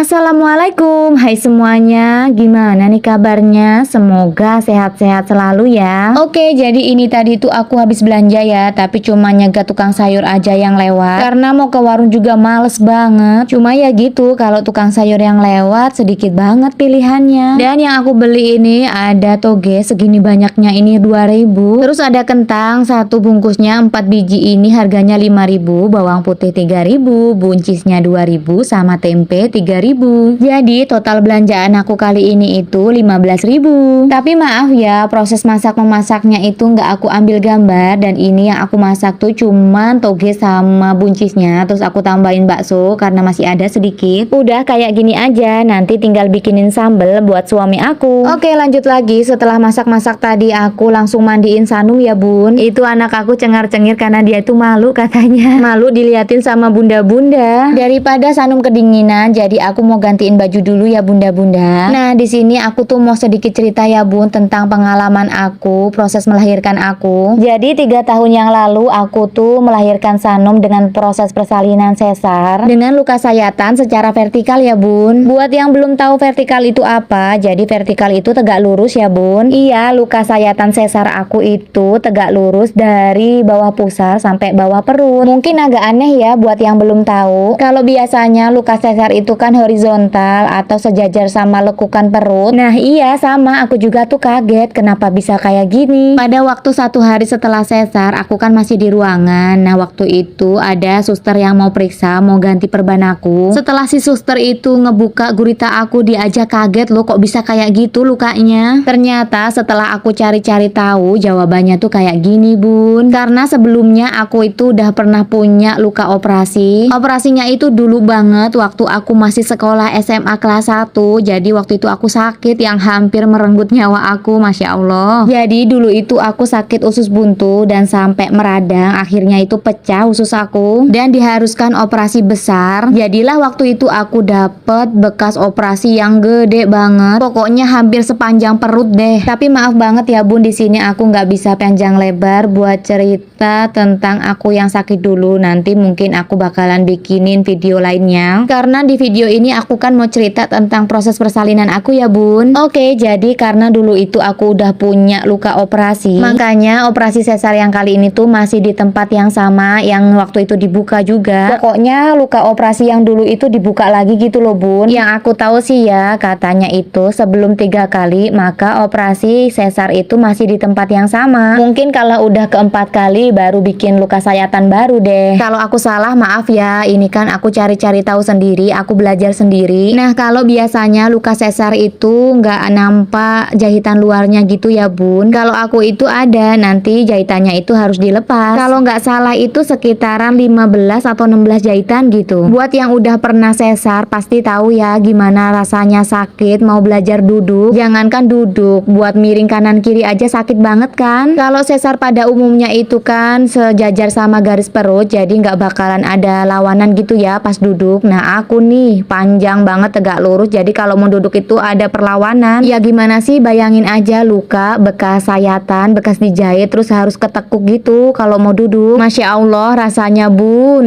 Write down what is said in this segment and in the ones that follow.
Assalamualaikum, hai semuanya, gimana nih kabarnya? Semoga sehat-sehat selalu ya. Oke, jadi ini tadi tuh aku habis belanja ya, tapi cuma nyegat tukang sayur aja yang lewat. Karena mau ke warung juga males banget. Cuma ya gitu, kalau tukang sayur yang lewat sedikit banget pilihannya. Dan yang aku beli ini ada toge segini banyaknya ini 2.000. Terus ada kentang satu bungkusnya 4 biji ini harganya 5.000, bawang putih 3.000, buncisnya 2.000 sama tempe 3.000. Jadi total belanjaan aku kali ini itu 15.000. Tapi maaf ya, proses masak-memasaknya itu nggak aku ambil gambar. Dan ini yang aku masak tuh cuman toge sama buncisnya. Terus aku tambahin bakso karena masih ada sedikit. Udah kayak gini aja, nanti tinggal bikinin sambel buat suami aku. Oke, lanjut lagi. Setelah masak-masak tadi aku langsung mandiin Sanum ya bun. Itu anak aku cengar-cengir karena dia itu malu katanya. Malu diliatin sama bunda-bunda. Daripada Sanum kedinginan, jadi aku mau gantiin baju dulu ya bunda-bunda. Nah, di sini aku tuh mau sedikit cerita ya bun tentang pengalaman aku proses melahirkan aku. Jadi 3 tahun yang lalu aku tuh melahirkan Sanum dengan proses persalinan sesar dengan luka sayatan secara vertikal ya bun. Buat yang belum tahu vertikal itu apa, jadi vertikal itu tegak lurus ya bun. Iya, luka sayatan sesar aku itu tegak lurus dari bawah pusar sampai bawah perut. Mungkin agak aneh ya buat yang belum tahu. Kalau biasanya luka sesar itu kan horizontal atau sejajar sama lekukan perut. Nah iya, sama aku juga tuh kaget kenapa bisa kayak gini. Pada waktu 1 hari setelah sesar aku kan masih di ruangan. Nah waktu itu ada suster yang mau periksa, mau ganti perban aku. Setelah si suster itu ngebuka gurita aku, dia aja kaget loh kok bisa kayak gitu lukanya. Ternyata setelah aku cari-cari tahu, jawabannya tuh kayak gini bun. Karena sebelumnya aku itu udah pernah punya luka operasi. Operasinya itu dulu banget waktu aku masih sekolah SMA kelas 1. Jadi waktu itu aku sakit yang hampir merenggut nyawa aku, Masya Allah. Jadi dulu itu aku sakit usus buntu dan sampai meradang. Akhirnya itu pecah usus aku dan diharuskan operasi besar. Jadilah waktu itu aku dapet bekas operasi yang gede banget. Pokoknya hampir sepanjang perut deh. Tapi maaf banget ya bun, di sini aku nggak bisa panjang lebar buat cerita tentang aku yang sakit dulu. Nanti mungkin aku bakalan bikinin video lainnya. Karena di video ini aku kan mau cerita tentang proses persalinan aku ya bun. Oke, jadi karena dulu itu aku udah punya luka operasi, makanya operasi sesar yang kali ini tuh masih di tempat yang sama yang waktu itu dibuka juga. Pokoknya luka operasi yang dulu itu dibuka lagi gitu loh bun. Yang aku tahu sih ya, katanya itu sebelum 3 kali maka operasi sesar itu masih di tempat yang sama. Mungkin kalau udah ke-4 kali baru bikin luka sayatan baru deh. Kalau aku salah maaf ya, ini kan aku cari-cari tahu sendiri, aku belajar sendiri. Nah kalau biasanya luka sesar itu nggak nampak jahitan luarnya gitu ya bun. Kalau aku itu ada, nanti jahitannya itu harus dilepas. Kalau nggak salah itu sekitaran 15 atau 16 jahitan gitu. Buat yang udah pernah sesar pasti tahu ya gimana rasanya sakit mau belajar duduk. Jangankan duduk, buat miring kanan kiri aja sakit banget kan. Kalau sesar pada umumnya itu kan sejajar sama garis perut, jadi nggak bakalan ada lawanan gitu ya pas duduk. Nah aku nih panjang banget tegak lurus, jadi kalau mau duduk itu ada perlawanan. Ya gimana sih, bayangin aja luka bekas sayatan, bekas dijahit terus harus ketekuk gitu kalau mau duduk. Masya Allah rasanya bun.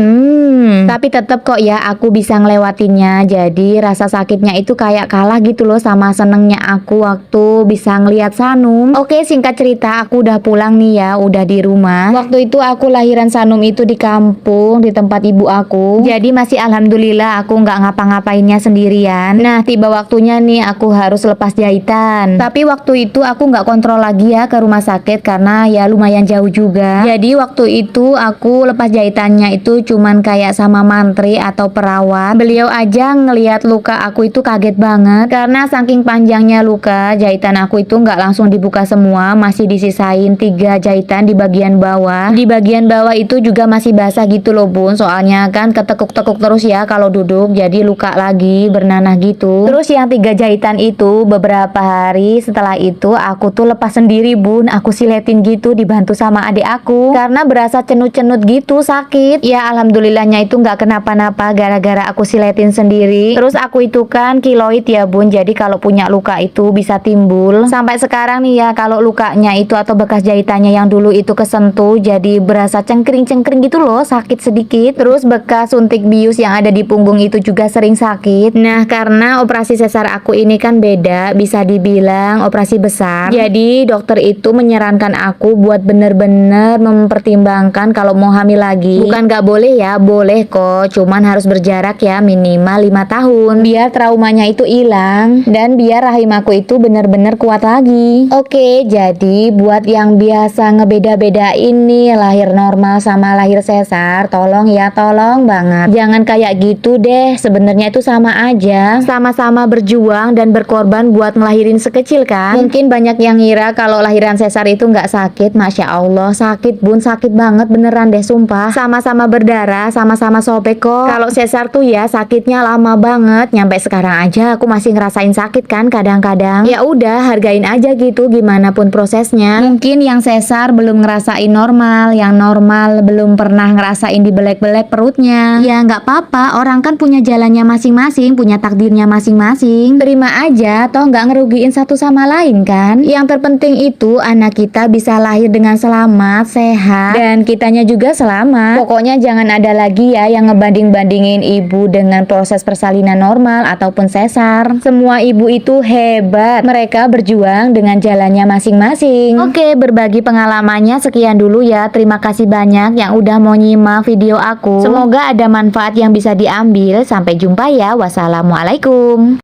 Tapi tetap kok ya aku bisa ngelewatinnya. Jadi rasa sakitnya itu kayak kalah gitu loh sama senengnya aku waktu bisa ngeliat Sanum. Oke, singkat cerita aku udah pulang nih ya, udah di rumah. Waktu itu aku lahiran Sanum itu di kampung, di tempat ibu aku. Jadi masih alhamdulillah aku nggak ngapa-ngapainnya sendirian. Nah tiba waktunya nih aku harus lepas jahitan. Tapi waktu itu aku nggak kontrol lagi ya ke rumah sakit karena ya lumayan jauh juga. Jadi waktu itu aku lepas jahitannya itu cuman kayak sama mantri atau perawat. Beliau aja ngelihat luka aku itu kaget banget karena saking panjangnya luka, jahitan aku itu nggak langsung dibuka semua, masih disisain 3 jahitan di bagian bawah. Di bagian bawah itu juga masih basah gitu loh bun, soalnya kan ketekuk-tekuk terus ya kalau duduk, jadi luka lagi bernanah gitu. Terus yang 3 jahitan itu beberapa hari setelah itu aku tuh lepas sendiri bun, aku siletin gitu dibantu sama adik aku karena berasa cenut-cenut gitu sakit. Ya alhamdulillahnya itu nggak kenapa-napa gara-gara aku siletin sendiri. Terus aku itu kan kiloid ya bun, jadi kalau punya luka itu bisa timbul. Sampai sekarang nih ya kalau lukanya itu atau bekas jahitannya yang dulu itu kesentuh jadi berasa cengkring-cengkring gitu loh, sakit sedikit. Terus bekas suntik bius yang ada di punggung itu juga sering sakit. Nah, karena operasi sesar aku ini kan beda, bisa dibilang operasi besar. Jadi dokter itu menyarankan aku buat bener-bener mempertimbangkan kalau mau hamil lagi. Bukan gak boleh ya, boleh kok, cuman harus berjarak ya, minimal 5 tahun biar traumanya itu hilang dan biar rahim aku itu bener-bener kuat lagi. Oke, jadi buat yang biasa ngebeda-bedain nih lahir normal sama lahir sesar, tolong ya, tolong banget jangan kayak gitu deh. Sebenarnya itu sama aja, sama-sama berjuang dan berkorban buat ngelahirin sekecil kan. Mungkin banyak yang ngira kalau lahiran sesar itu nggak sakit. Masya Allah, sakit bun, sakit banget beneran deh, sumpah. Sama-sama berdarah, sama-sama sobek kok. Kalau sesar tuh ya sakitnya lama banget, nyampe sekarang aja aku masih ngerasain sakit kan kadang-kadang. Ya udah, hargain aja gitu gimana pun prosesnya. Mungkin yang sesar belum ngerasain normal, yang normal belum pernah ngerasain dibelek-belek perutnya. Ya nggak apa-apa, orang kan punya jalannya masing-masing, punya takdirnya masing-masing. Terima aja, toh nggak ngerugiin satu sama lain kan. Yang terpenting itu anak kita bisa lahir dengan selamat, sehat, dan kitanya juga selamat. Pokoknya jangan ada lagi ya yang ngebanding-bandingin ibu dengan proses persalinan normal ataupun sesar. Semua ibu itu hebat, mereka berjuang dengan jalannya masing-masing. Oke, berbagi pengalamannya sekian dulu ya. Terima kasih banyak yang udah mau nyimak video aku. Semoga ada manfaat yang bisa diambil. Sampai jumpa ya. Wassalamualaikum.